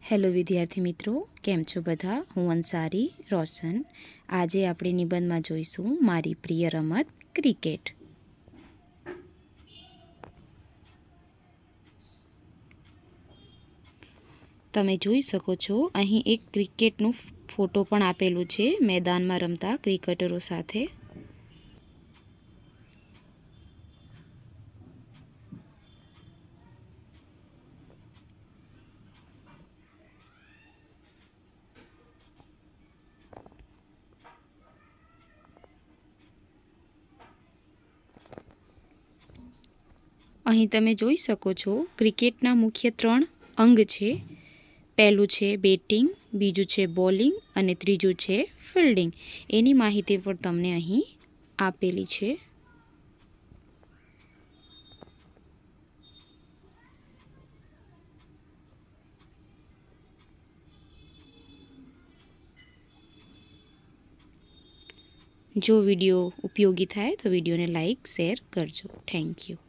Hello विद्यार्थी मित्रों, केम छो बधा? हूँ अंसारी रोशन। आजे आपणे निबंध में जोईशुं मारी प्रिय रमत क्रिकेट। तमे जोई शको छो अहीं एक क्रिकेटनुं फोटो पण आपेलुं छे मैदान में रमता क्रिकेटरो साथे। અહીં તમે જોઈ શકો છો ક્રિકેટના મુખ્ય 3 અંગ છે। પહેલું છે બેટિંગ, બીજું છે બોલિંગ અને ત્રીજું છે ફિલ્ડિંગ। એની માહિતી પણ તમને અહીં આપેલી છે। જો વિડીયો ઉપયોગી થાય તો વિડીયોને લાઈક શેર કરજો। Thank you.